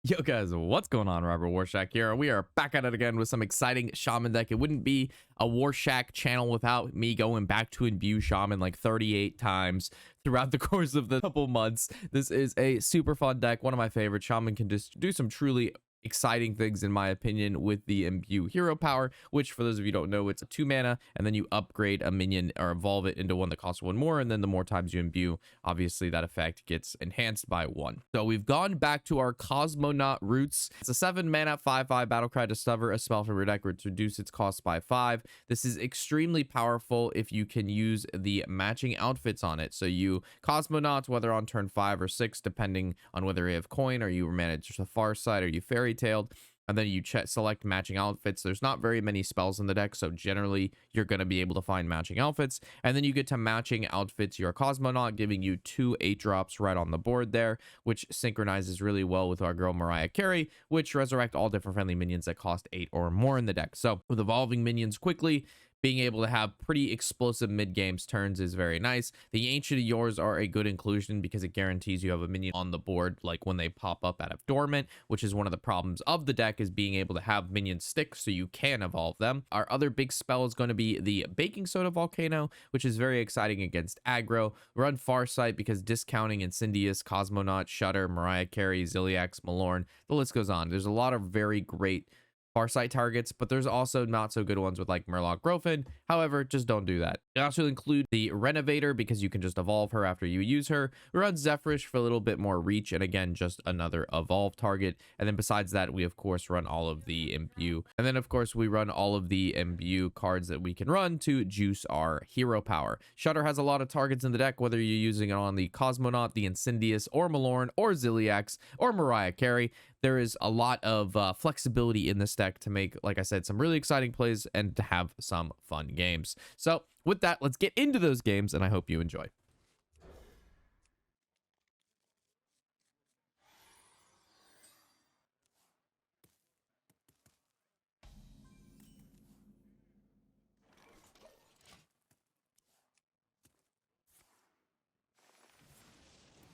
Yo guys, what's going on? Robert Warshack here. We are back at it again with some exciting Shaman deck. It wouldn't be a Warshack channel without me going back to Imbue Shaman like 38 times throughout the course of the couple months. This is a super fun deck, one of my favorites. Shaman can just do some truly exciting things in my opinion with the Imbue hero power, which for those of you who don't know, it's a 2 mana and then you upgrade a minion or evolve it into one that costs 1 more, and then the more times you imbue, obviously that effect gets enhanced by 1. So we've gone back to our Cosmonaut roots. It's a 7 mana 5/5 battlecry. Discover a spell from your deck which reduce its cost by 5. This is extremely powerful if you can use the matching outfits on it. So you Cosmonaut, whether on turn 5 or 6, depending on whether you have coin or you manage the far side or you fairy tailed, and then you select matching outfits. There's not very many spells in the deck, so generally you're going to be able to find matching outfits, and then you get to matching outfits your Cosmonaut, giving you 2 8-drops right on the board there, which synchronizes really well with our girl Mariah Carey, which resurrect all different friendly minions that cost 8 or more in the deck. So with evolving minions quickly, being able to have pretty explosive mid-games turns is very nice. The Ancient Yores are a good inclusion because it guarantees you have a minion on the board like when they pop up out of dormant, which is one of the problems of the deck, is being able to have minions stick so you can evolve them. Our other big spell is going to be the Baking Soda Volcano, which is very exciting against aggro. Run Farsight because discounting Incindius, Cosmonaut, Shudder, Mariah Carey, Zilliax, Malorne, the list goes on. There's a lot of very great Farsight targets, but there's also not so good ones with like Murloc Growfin. However, just don't do that. It also include the Renovator because you can just evolve her after you use her. We run Zephrys for a little bit more reach, and again, just another evolve target. And then besides that, we of course run all of the Imbue. And then of course we run all of the Imbue cards that we can run to juice our hero power. Shudder has a lot of targets in the deck, whether you're using it on the Cosmonaut, the Incindius, or Malorne, or Zilliax, or Mariah Carey. There is a lot of flexibility in this deck to make, like I said, some really exciting plays and to have some fun games. So with that, let's get into those games, and I hope you enjoy. I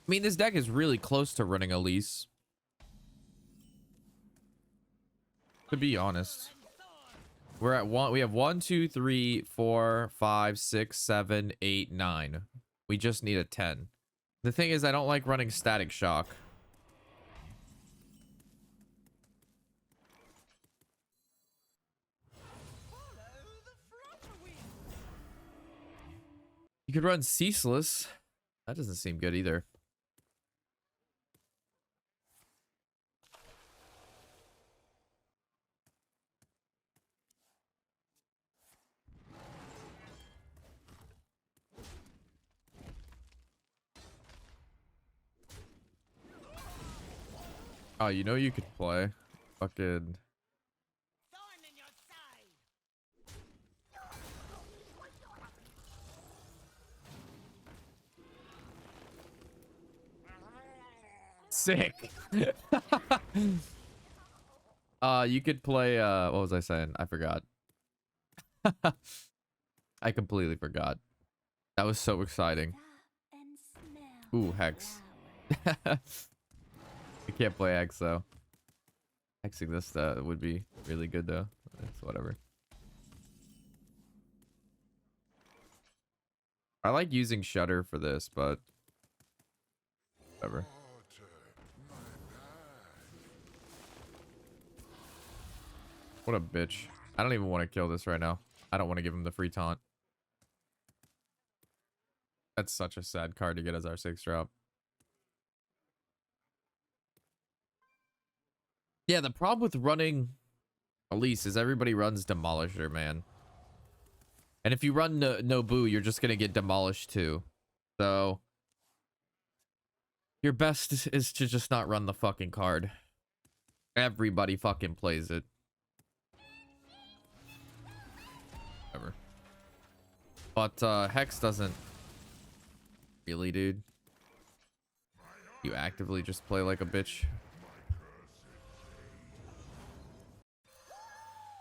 mean, this deck is really close to running Elise, to be honest. We're at 1. We have 1, 2, 3, 4, 5, 6, 7, 8, 9. We just need a 10. The thing is, I don't like running Static Shock. You could run Ceaseless. That doesn't seem good either. Oh, you know you could play fucking sick. You could play what was I saying? I forgot. I completely forgot. That was so exciting. Ooh, Hex. I can't play Hex though. Hexing this would be really good though. It's whatever. I like using Shudder for this, but whatever. What a bitch. I don't even want to kill this right now. I don't want to give him the free taunt. That's such a sad card to get as our 6th drop. Yeah, the problem with running Elise is everybody runs Demolisher, man. And if you run Nobu, you're just going to get demolished too. So your best is to just not run the fucking card. Everybody fucking plays it. Whatever. But Hex doesn't really, dude. You actively just play like a bitch.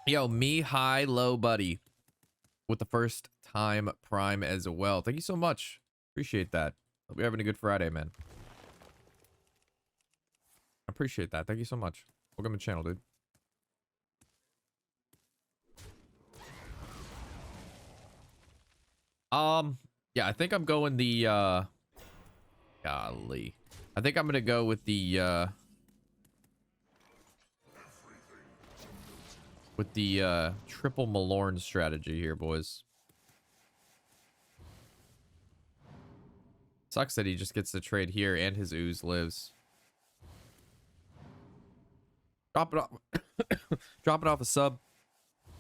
Yo, me high low buddy with the first time prime as well. Thank you so much. Appreciate that. Hope you're having a good Friday, man. appreciate that. Thank you so much. Welcome to the channel, dude. Yeah, I think I'm going the golly. I think I'm gonna go with the triple Malorne strategy here, boys. Sucks that he just gets to trade here and his ooze lives. Drop it off. Drop it off a sub.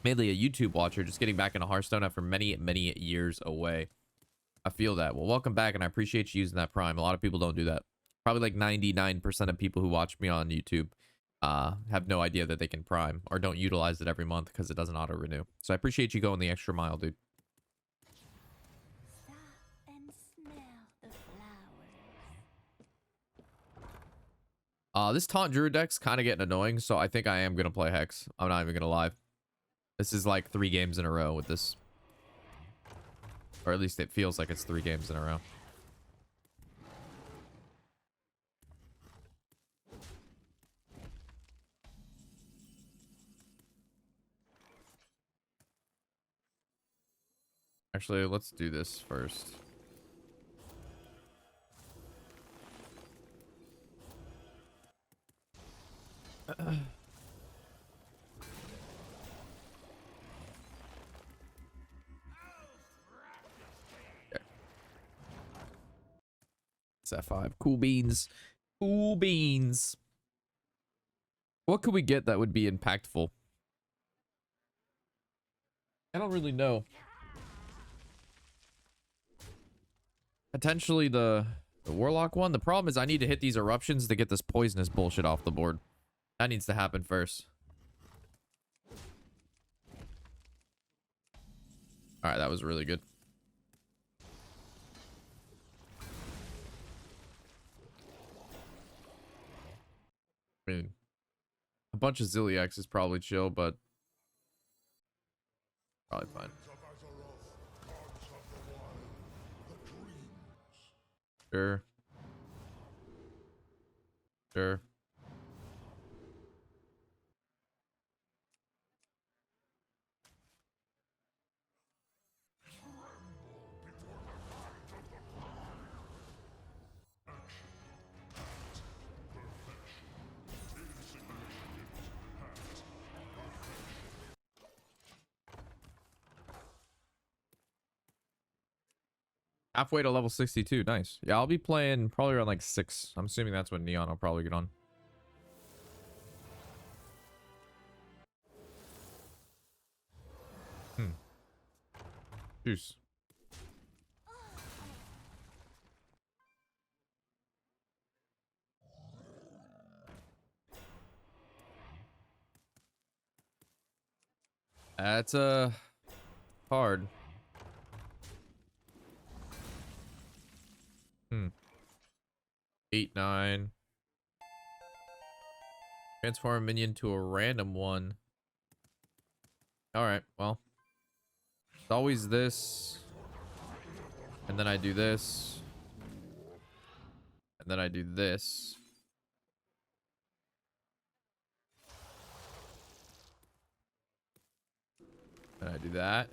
Mainly a YouTube watcher, just getting back into Hearthstone after many, many years away. I feel that. Well, welcome back, and I appreciate you using that Prime. A lot of people don't do that. Probably like 99% of people who watch me on YouTube have no idea that they can Prime or don't utilize it every month because it doesn't auto-renew. So I appreciate you going the extra mile, dude. This taunt druid deck's kind of getting annoying, so I think I am going to play Hex. I'm not even going to lie. This is like 3 games in a row with this. Or at least it feels like it's 3 games in a row. Actually, let's do this first. Okay. It's F5. Cool beans. Cool beans. What could we get that would be impactful? I don't really know. Potentially the Warlock one. The problem is I need to hit these eruptions to get this poisonous bullshit off the board. That needs to happen first. Alright, that was really good. I mean, a bunch of Zilliax is probably chill, but probably fine. Sure. Sure. Halfway to level 62. Nice. Yeah, I'll be playing probably around like 6. I'm assuming that's when Neon will probably get on. Juice. That's hard. 8, 9. Transform a minion to a random one. Alright, well. It's always this. And then I do this. And then I do this. And I do that.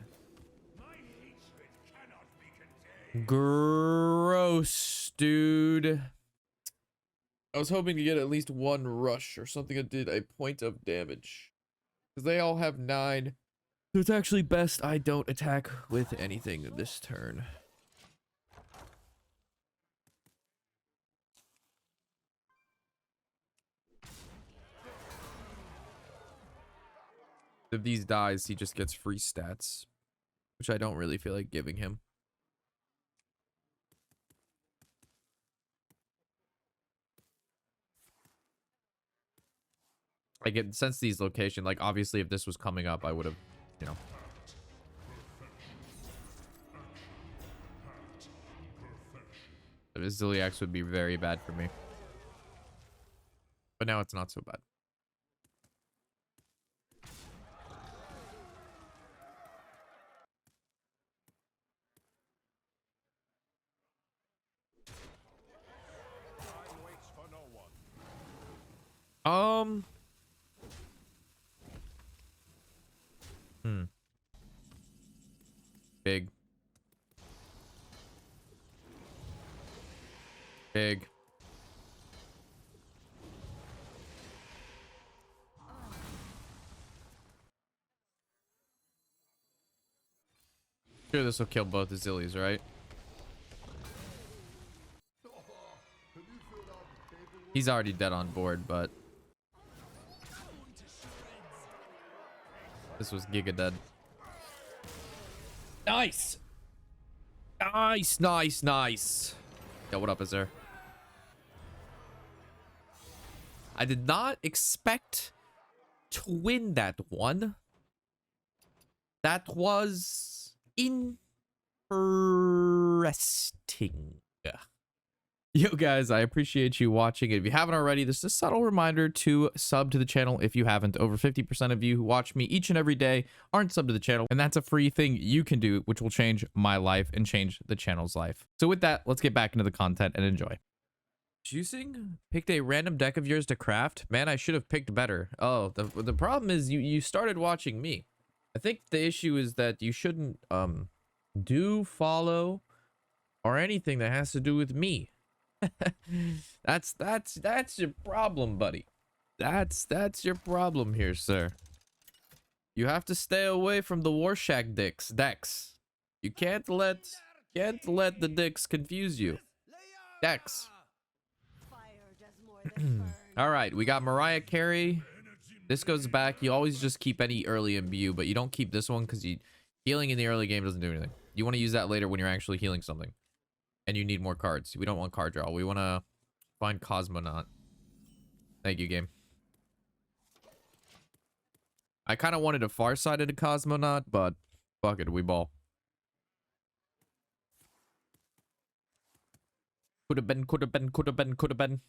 Gross, dude. I was hoping to get at least 1 rush or something that did a point of damage. Because they all have 9. So it's actually best I don't attack with anything this turn. If these dies, he just gets free stats. Which I don't really feel like giving him. I get sense these location, like obviously if this was coming up, I would have, you know. This Zilliax would be very bad for me. But now it's not so bad. Um. Hmm. Big. Big. Sure, this will kill both the Zillies, right? He's already dead on board, but this was Giga dead. Nice. Nice, nice, nice. Yo, what up, is there? I did not expect to win that one. That was interesting. Yo guys, I appreciate you watching. If you haven't already, this is a subtle reminder to sub to the channel if you haven't. Over 50% of you who watch me each and every day aren't subbed to the channel, and that's a free thing you can do, which will change my life and change the channel's life. So with that, let's get back into the content and enjoy. Juicing? Picked a random deck of yours to craft? Man, I should have picked better. Oh, the problem is you started watching me. I think the issue is that you shouldn't do follow or anything that has to do with me. that's your problem, buddy. That's your problem here, sir. You have to stay away from the Warshack decks. You can't let the dicks confuse you. Decks. All right, we got Mariah Carey. This goes back. You always just keep any early imbue, but you don't keep this one because healing in the early game doesn't do anything. You want to use that later when you're actually healing something. And you need more cards. We don't want card draw. We want to find Cosmonaut. Thank you, game. I kind of wanted a far-sighted Cosmonaut, but fuck it, we ball. Could have been, could have been, could have been, could have been.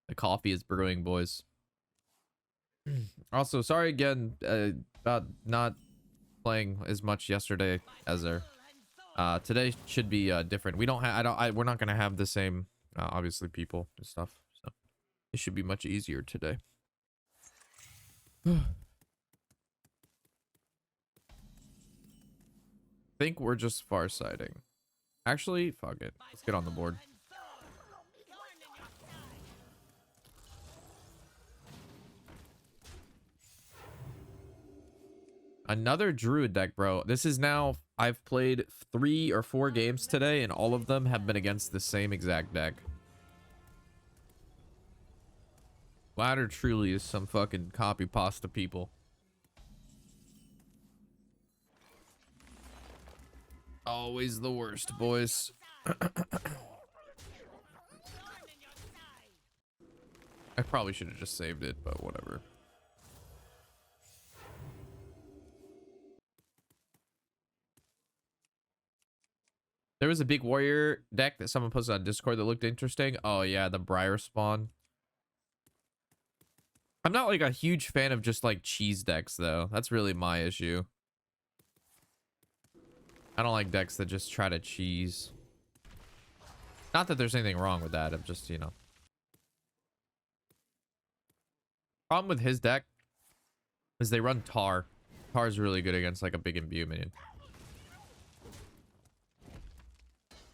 The coffee is brewing, boys. Also, sorry again about not playing as much yesterday as there. Today should be different. We don't have we're not gonna have the same obviously people and stuff, so it should be much easier today. Think we're just far-sighting. Actually, fuck it. Let's get on the board. Another druid deck, bro. This is now, I've played 3 or 4 games today, and all of them have been against the same exact deck. Ladder truly is some fucking copy pasta people. Always the worst, boys. I probably should have just saved it, but whatever. There was a big warrior deck that someone posted on Discord that looked interesting. Oh yeah, the Briar Spawn. I'm not like a huge fan of just like cheese decks though. That's really my issue. I don't like decks that just try to cheese. Not that there's anything wrong with that. I'm just, you know. Problem with his deck is they run Tar. Tar is really good against like a big imbue minion.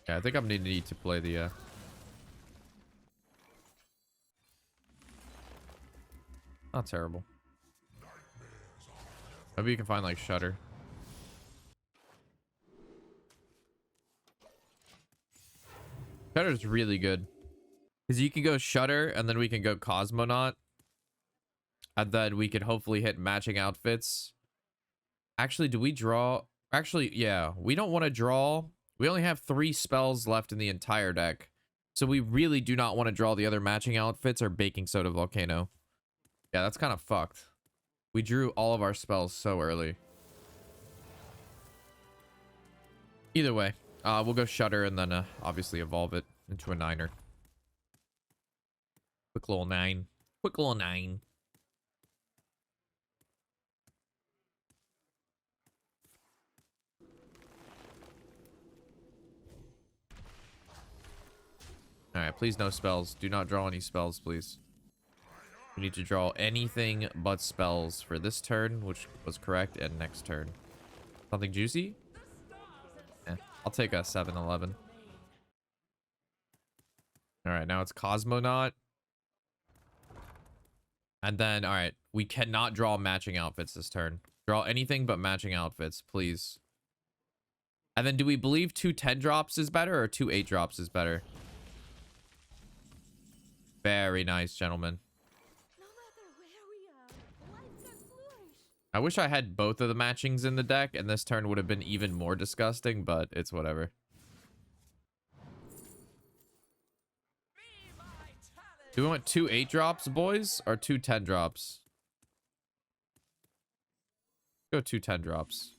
Yeah, I think I'm gonna need to play the not terrible. Maybe you can find like Shudder. Shudder's really good. Because you can go Shudder and then we can go Cosmonaut. And then we could hopefully hit matching outfits. Actually, do we draw? Actually, yeah. We don't want to draw. We only have 3 spells left in the entire deck. So we really do not want to draw the other matching outfits or Baking Soda Volcano. Yeah, that's kind of fucked. We drew all of our spells so early. Either way, we'll go Shudder and then obviously evolve it into a 9er. Quick little 9. Quick little 9. All right, please no spells. Do not draw any spells, please. We need to draw anything but spells for this turn, which was correct, and next turn. Something juicy? I'll take a 7-11. All right, now it's Cosmonaut. And then, all right, we cannot draw matching outfits this turn. Draw anything but matching outfits, please. And then do we believe 2 10-drops is better or 2 8-drops is better? Very nice, gentlemen. No matter where we are, life can flourish. I wish I had both of the matchings in the deck, and this turn would have been even more disgusting, but it's whatever. Do we want 2 8-drops, boys, or 2 10-drops? Go 2 10-drops.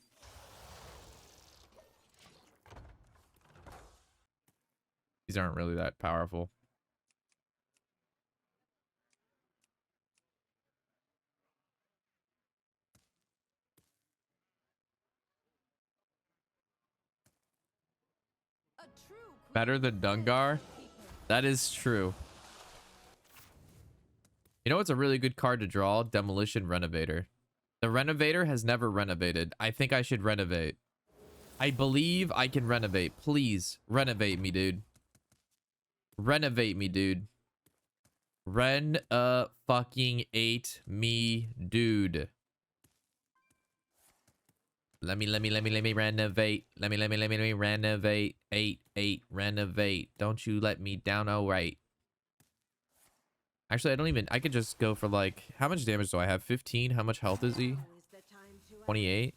These aren't really that powerful. A true queen Better than Dungar? That is true. You know what's a really good card to draw? Demolition Renovator. The Renovator has never renovated. I think I should renovate. I believe I can renovate. Please, renovate me, dude. Renovate me, dude. Fucking 8 me, dude. Let me renovate. Let me renovate. 8 renovate. Don't you let me down. All right. Actually, I could just go for like, how much damage do I have? 15. How much health is he? 28.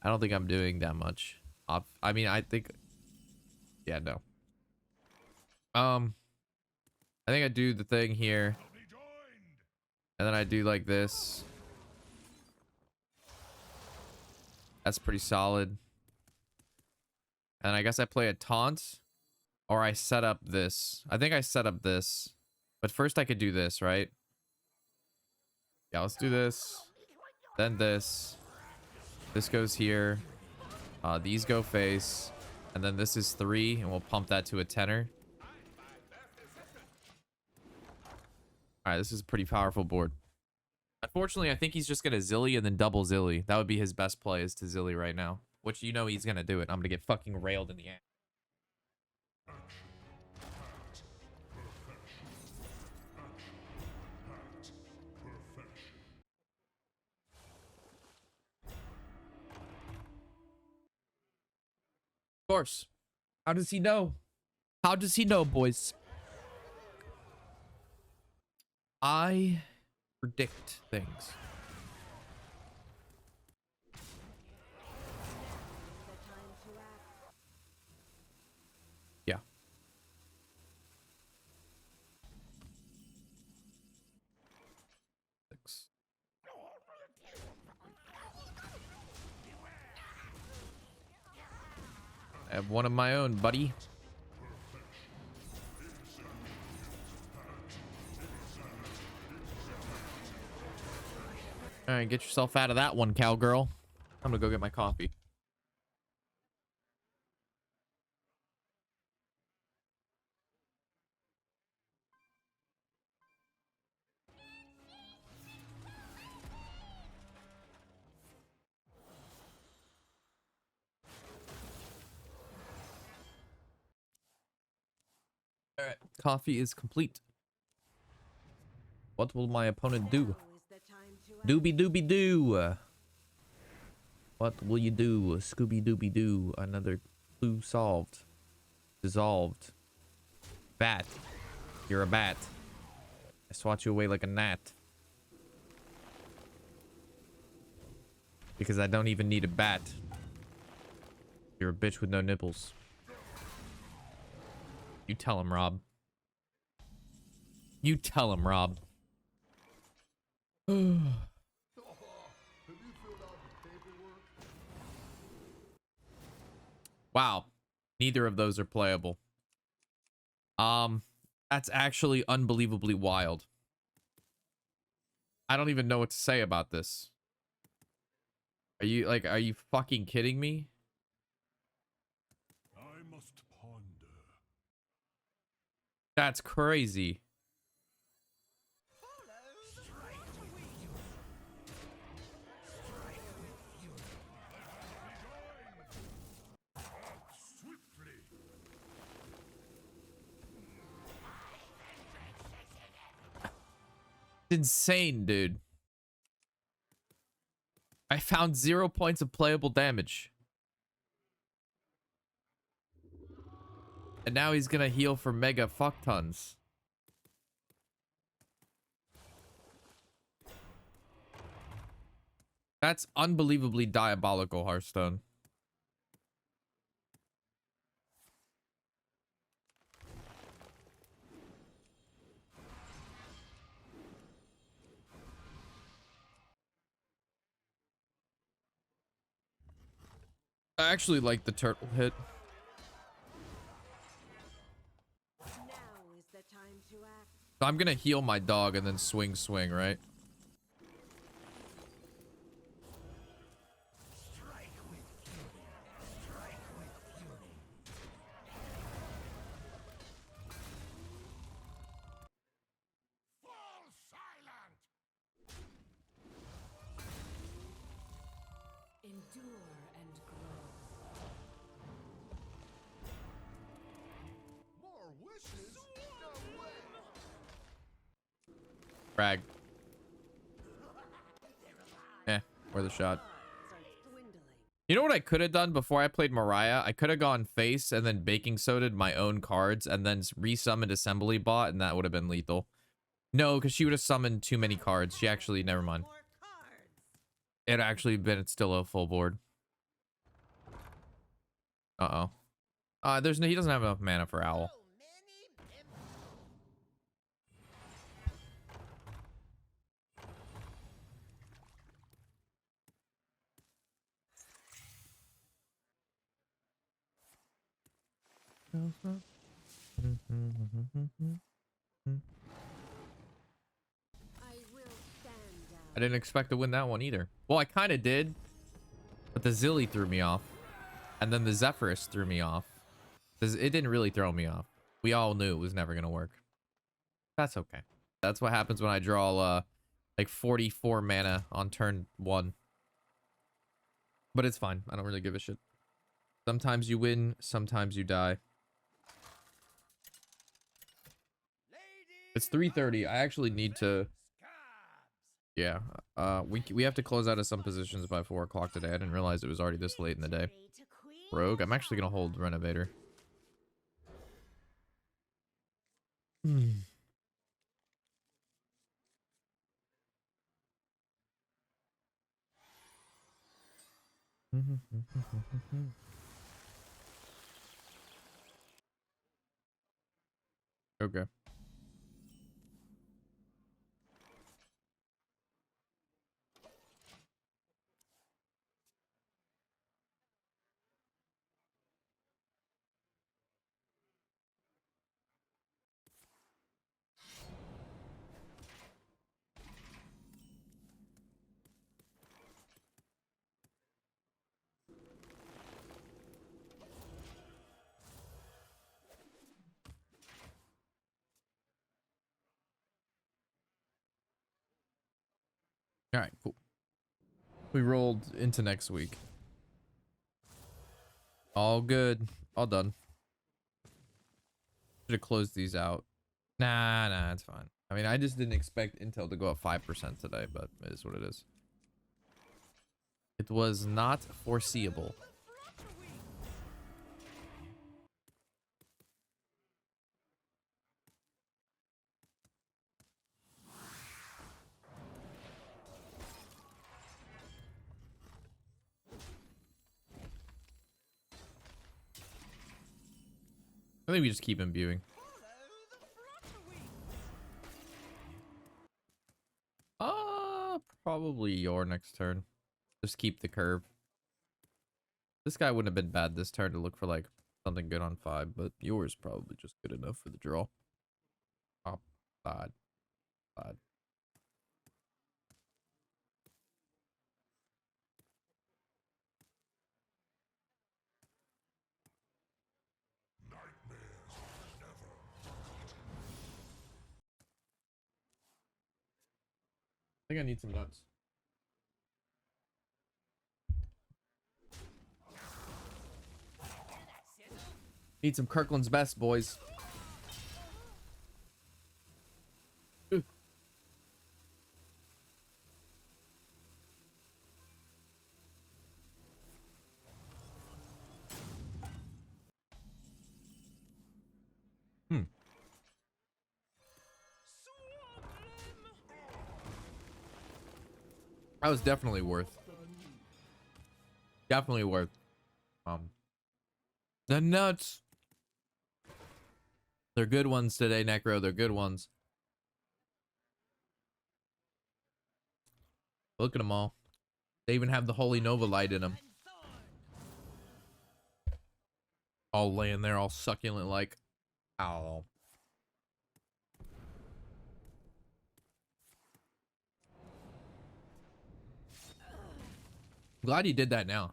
I don't think I'm doing that much. I mean, I think, yeah, no. I think I do the thing here, and then I do like this. That's pretty solid. And I guess I play a taunt, or I set up this. I think I set up this, but first I could do this, right? Yeah, let's do this. Then this. This goes here. These go face, and then this is 3, and we'll pump that to a 10er. All right, this is a pretty powerful board. Unfortunately, I think he's just gonna Zilly and then double Zilly. That would be his best play, is to Zilly right now. Which, you know, he's gonna do it. I'm gonna get fucking railed in the end. Of course. How does he know? How does he know, boys? I predict things. Yeah. Six. I have one of my own, buddy. All right, get yourself out of that one, cowgirl. I'm gonna go get my coffee. All right, coffee is complete. What will my opponent do? Doobie doobie doo. What will you do? Scooby dooby doo. Another clue solved. Dissolved. Bat. You're a bat. I swat you away like a gnat. Because I don't even need a bat. You're a bitch with no nipples. You tell him, Rob. You tell him, Rob. Wow. Neither of those are playable. That's actually unbelievably wild. I don't even know what to say about this. Are you fucking kidding me? I must ponder. That's crazy. It's insane, dude. I found 0 points of playable damage. And now he's gonna heal for mega fuck tons. That's unbelievably diabolical, Hearthstone. I actually like the turtle hit. Now is the time to act. So I'm gonna heal my dog and then swing, right? Endure and grow. More wishes? No way. Frag. Worth a shot. Starts dwindling. You know what I could have done before I played Mariah? I could have gone face and then baking soda'd my own cards and then resummoned Assembly Bot, and that would have been lethal. No, because she would have summoned too many cards. She actually, never mind. More cards. It actually been still a full board. Uh-oh. There's no, he doesn't have enough mana for Owl. I will stand down. I didn't expect to win that one either. Well, I kind of did, but the Zilly threw me off, and then the Zephrys threw me off. It didn't really throw me off. We all knew it was never gonna work. That's okay. That's what happens when I draw like 44 mana on turn 1. But it's fine. I don't really give a shit. Sometimes you win, sometimes you die. It's 3:30. I actually need to. Yeah. We have to close out of some positions by 4 o'clock today. I didn't realize it was already this late in the day. Rogue. I'm actually gonna hold Renovator. Okay. All right, cool. We rolled into next week. All good. All done. Should have closed these out. Nah, it's fine. I mean, I just didn't expect Intel to go up 5% today, but it is what it is. It was not foreseeable. I think we just keep imbuing. Probably your next turn. Just keep the curve. This guy wouldn't have been bad this turn to look for like something good on 5, but yours probably just good enough for the draw. Oh, bad. I think I need some nuts. Need some Kirkland's best, boys. Ugh. That was definitely worth. Definitely worth. The nuts. They're good ones today, Necro. They're good ones. Look at them all. They even have the Holy Nova light in them. All laying there, all succulent like. Ow. Glad you did that now.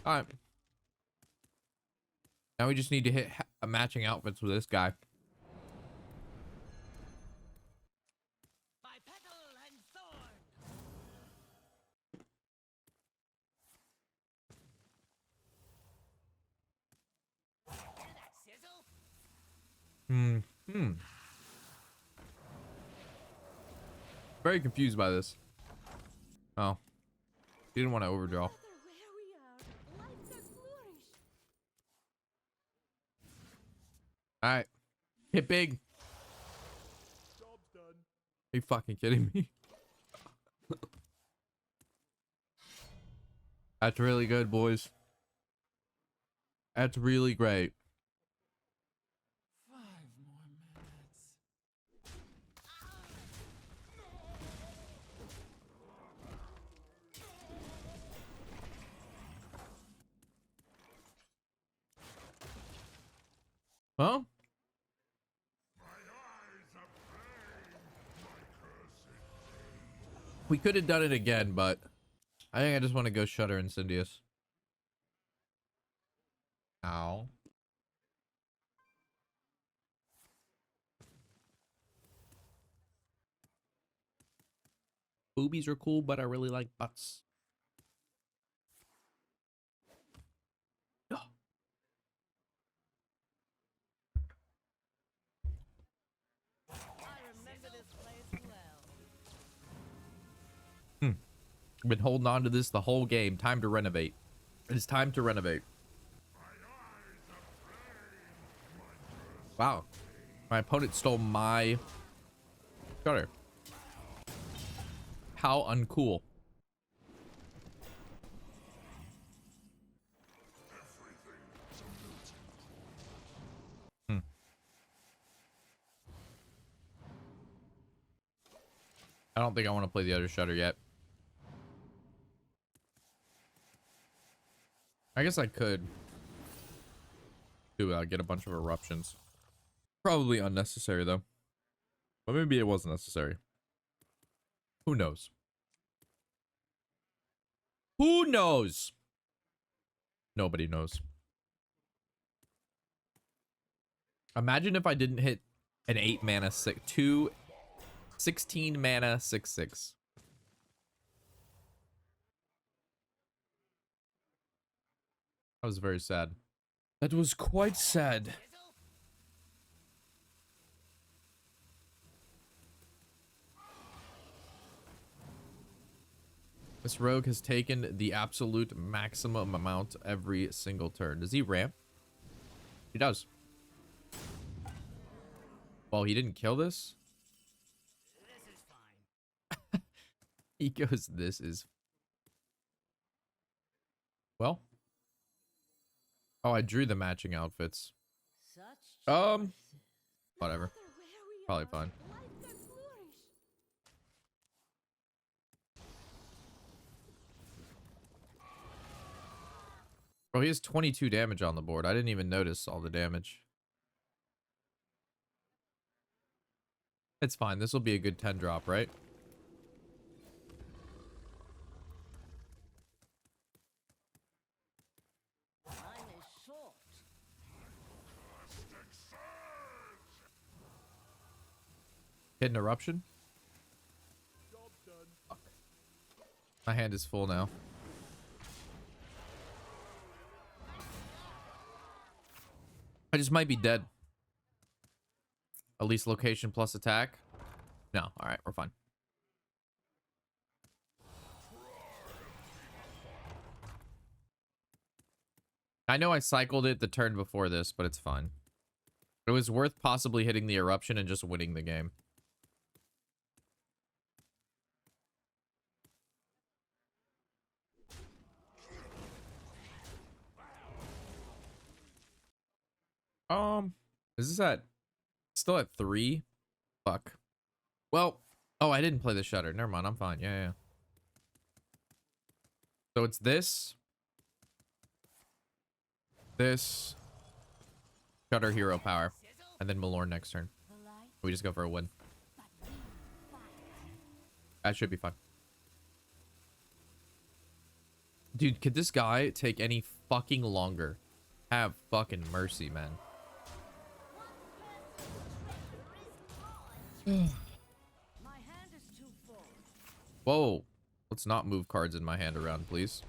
All right. Now we just need to hit matching outfits with this guy. Very confused by this. Oh. He didn't want to overdraw. Where we are, life does flourish. Alright. Hit big. Job's done. Are you fucking kidding me? That's really good, boys. That's really great. 5 more minutes. Huh? We could have done it again, but I think I just want to go Shudder Incindius. Ow. Boobies are cool, but I really like butts. Ugh. I remember this place well. Been holding on to this the whole game. Time to renovate. It is time to renovate. Wow. My opponent stole my Shutter. How uncool. I don't think I want to play the other Shutter yet. I guess I could do get a bunch of eruptions. Probably unnecessary though. But maybe it was necessary. Who knows? Who knows? Nobody knows. Imagine if I didn't hit an 8 mana 16 mana 6/6. That was very sad. That was quite sad. This rogue has taken the absolute maximum amount every single turn. Does he ramp? He does. Well, he didn't kill this. This is fine. He goes, this is... Well. Oh, I drew the matching outfits. Such Whatever. Probably fine. life does flourish. Bro, he has 22 damage on the board. I didn't even notice all the damage. It's fine. This will be a good 10 drop, right? Time is short. Hit an eruption. My hand is full now. I just might be dead. At least location plus attack. No, all right, we're fine. I know I cycled it the turn before this, but it's fine. It was worth possibly hitting the eruption and just winning the game. Is this at still at 3? Fuck. Well, oh, I didn't play the Shudder. Never mind, I'm fine. Yeah. So it's this, Shudder hero power, and then Malorne next turn. We just go for a win. That should be fun. Dude, could this guy take any fucking longer? Have fucking mercy, man. Whoa. Let's not move cards in my hand around, please.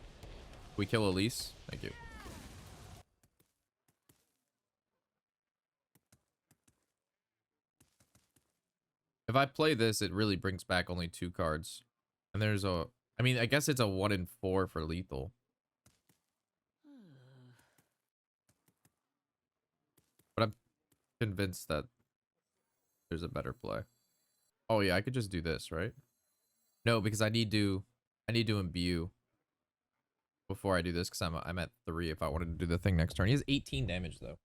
We kill Elise? Thank you. If I play this, it really brings back only 2 cards. And there's a... I mean, I guess it's a 1 in 4 for lethal. But I'm convinced that there's a better play. Oh yeah, I could just do this, right? No, because I need to imbue before I do this, because I'm at 3 if I wanted to do the thing next turn. He has 18 damage though.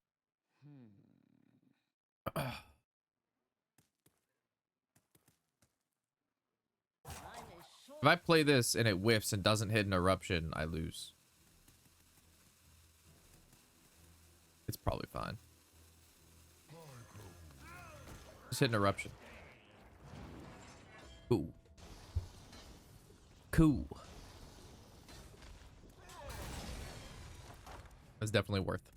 If I play this and it whiffs and doesn't hit an eruption, I lose. It's probably fine. Just hit an eruption. Cool. Cool. That's definitely worth.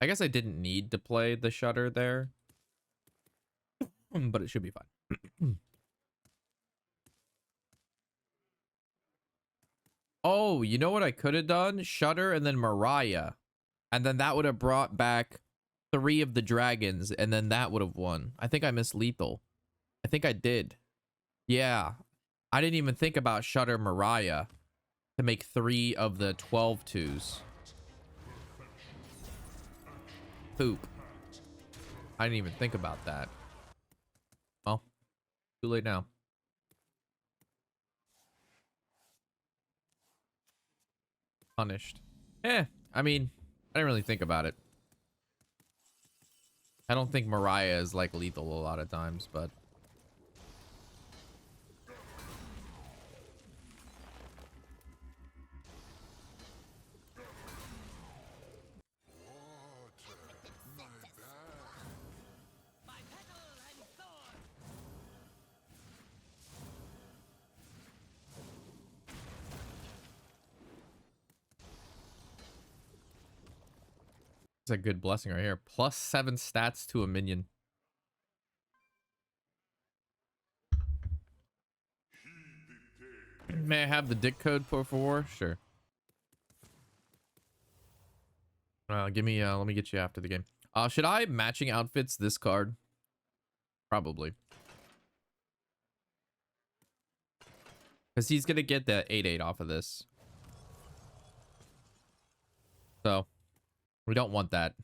I guess I didn't need to play the Shudder there, but it should be fine. Oh, you know what I could have done? Shudder and then Mariah. And then that would have brought back 3 of the dragons, and then that would have won. I think I missed lethal. I think I did. Yeah. I didn't even think about Shudder Mariah to make 3 of the 12 twos. Poop. I didn't even think about that. Well, too late now. Punished. I mean, I didn't really think about it. I don't think Mariah is like lethal a lot of times, but it's a good blessing right here. +7 stats to a minion. May I have the dick code for? Sure. Give me let me get you after the game. Should I matching outfits this card? Probably. Because he's gonna get the 8/8 off of this. So we don't want that.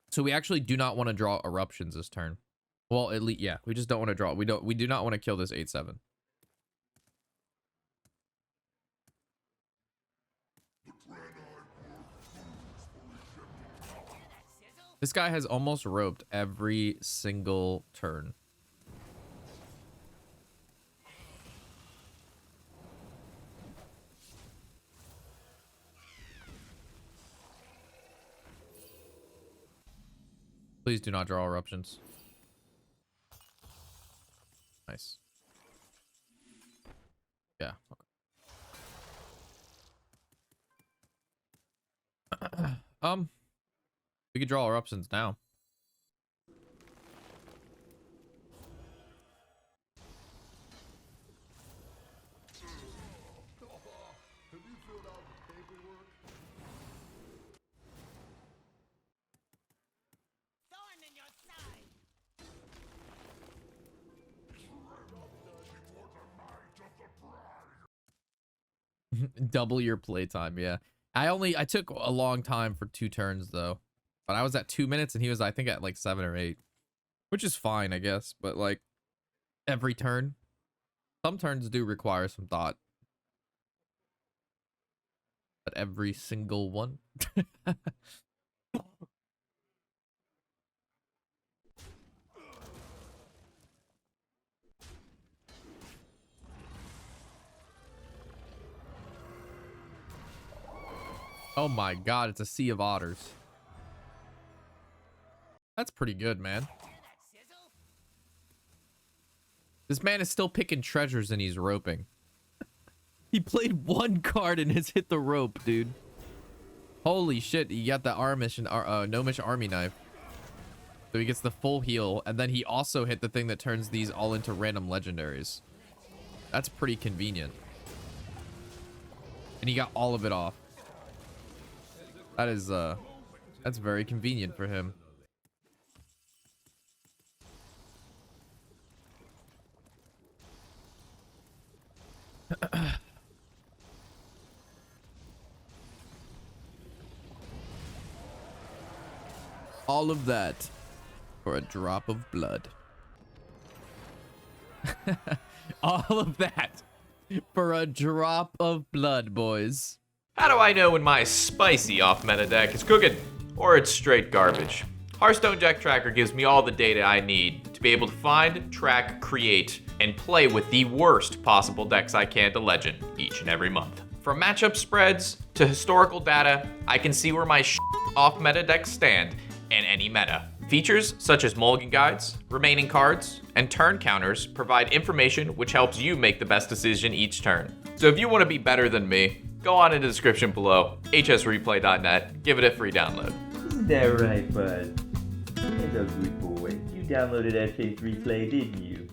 So we actually do not want to draw eruptions this turn. Well, at least yeah, we just don't want to draw. We do not want to kill this 8/7. This guy has almost roped every single turn. Please do not draw eruptions. Nice. Yeah. Okay. We could draw eruptions now. Double your playtime, yeah. I took a long time for 2 turns though. But I was at 2 minutes and he was I think at like 7 or 8. Which is fine, I guess, but like every turn. Some turns do require some thought. But every single one. Oh my god, it's a sea of otters. That's pretty good, man. This man is still picking treasures and he's roping. He played 1 card and has hit the rope, dude. Holy shit, he got the Gnomish Army Knife. So he gets the full heal, and then he also hit the thing that turns these all into random legendaries. That's pretty convenient. And he got all of it off. That is, that's very convenient for him. All of that for a drop of blood. All of that for a drop of blood, boys. How do I know when my spicy off-meta deck is cooking or it's straight garbage? Hearthstone Deck Tracker gives me all the data I need to be able to find, track, create, and play with the worst possible decks I can to Legend each and every month. From matchup spreads to historical data, I can see where my off-meta decks stand in any meta. Features such as mulligan guides, remaining cards, and turn counters provide information which helps you make the best decision each turn. So if you want to be better than me, go on in the description below, hsreplay.net, give it a free download. Isn't that right, bud? That's a good boy. You downloaded FH Replay, didn't you?